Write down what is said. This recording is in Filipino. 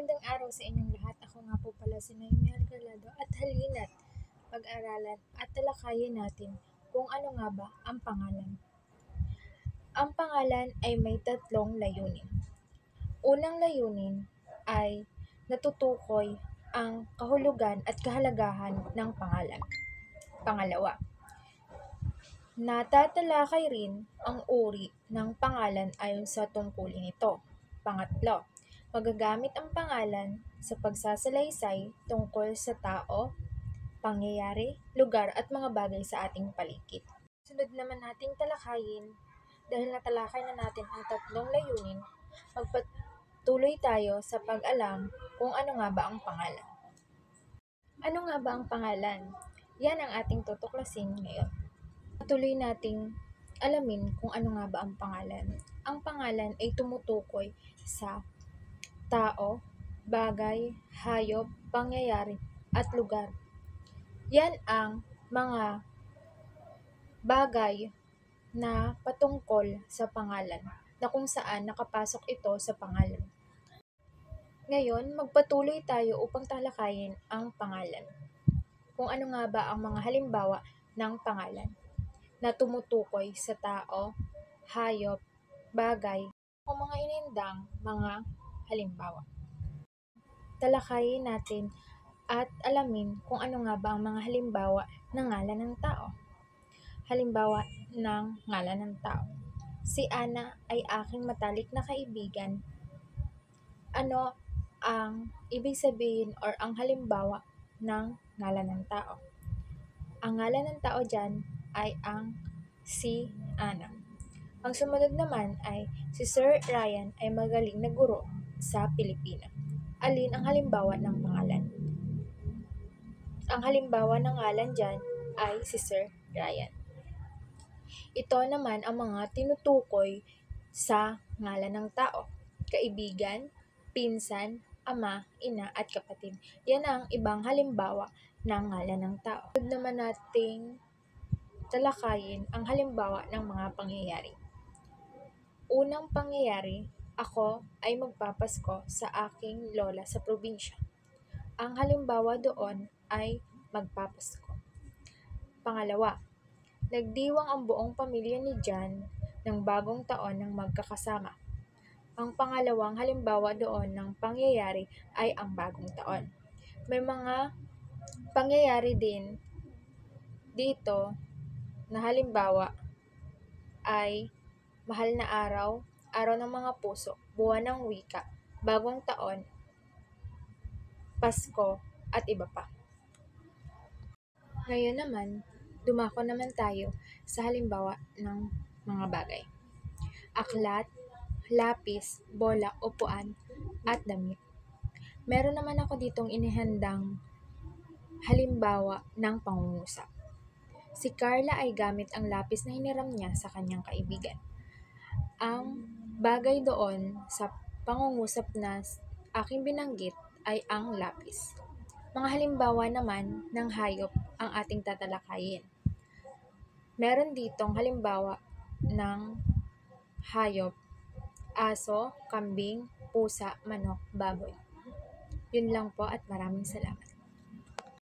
Magandang araw sa inyong lahat. Ako nga po pala si Naomi Algalado at halina't pag-aralan at talakayin natin kung ano nga ba ang pangalan. Ang pangalan ay may tatlong layunin. Unang layunin ay natutukoy ang kahulugan at kahalagahan ng pangalan. Pangalawa, natatalakay rin ang uri ng pangalan ayon sa tungkulin nito. Pangatlo, magagamit ang pangalan sa pagsasalaysay tungkol sa tao, pangyayari, lugar at mga bagay sa ating paligid. Sunod naman nating talakayin, dahil natalakay na natin ang tatlong layunin, magpatuloy tayo sa pag-alam kung ano nga ba ang pangalan. Ano nga ba ang pangalan? Yan ang ating tutuklasin ngayon. Patuloy nating alamin kung ano nga ba ang pangalan. Ang pangalan ay tumutukoy sa tao, bagay, hayop, pangyayari, at lugar. Yan ang mga bagay na patungkol sa pangalan, na kung saan nakapasok ito sa pangalan. Ngayon, magpatuloy tayo upang talakayin ang pangalan. Kung ano nga ba ang mga halimbawa ng pangalan na tumutukoy sa tao, hayop, bagay, o mga inindang mga halimbawa. Talakayin natin at alamin kung ano nga ba ang mga halimbawa ng ngalan ng tao. Halimbawa ng ngalan ng tao. Si Ana ay aking matalik na kaibigan. Ano ang ibig sabihin or ang halimbawa ng ngalan ng tao? Ang ngalan ng tao dyan ay ang si Ana. Ang sumunod naman ay si Sir Ryan ay magaling na guro sa Pilipinas. Alin ang halimbawa ng pangalan? Ang halimbawa ng ngalan dyan ay si Sir Ryan. Ito naman ang mga tinutukoy sa ngalan ng tao. Kaibigan, pinsan, ama, ina, at kapatid. Yan ang ibang halimbawa ng ngalan ng tao. Sunod naman nating talakayin ang halimbawa ng mga pangyayari. Unang pangyayari, ako ay magpapasko sa aking lola sa probinsya. Ang halimbawa doon ay magpapasko. Pangalawa, nagdiwang ang buong pamilya ni John ng bagong taon ng magkakasama. Ang pangalawang halimbawa doon ng pangyayari ay ang bagong taon. May mga pangyayari din dito na halimbawa ay mahal na araw, araw ng mga puso, buwan ng wika, bagong taon, Pasko, at iba pa. Ngayon naman, dumako naman tayo sa halimbawa ng mga bagay. Aklat, lapis, bola, upuan, at damit. Meron naman ako ditong inihandang halimbawa ng pangungusap. Si Carla ay gamit ang lapis na hiniram niya sa kanyang kaibigan. Ang bagay doon sa pangungusap na aking binanggit ay ang lapis. Mga halimbawa naman ng hayop ang ating tatalakayin. Meron ditong halimbawa ng hayop, aso, kambing, pusa, manok, baboy. Yun lang po at maraming salamat.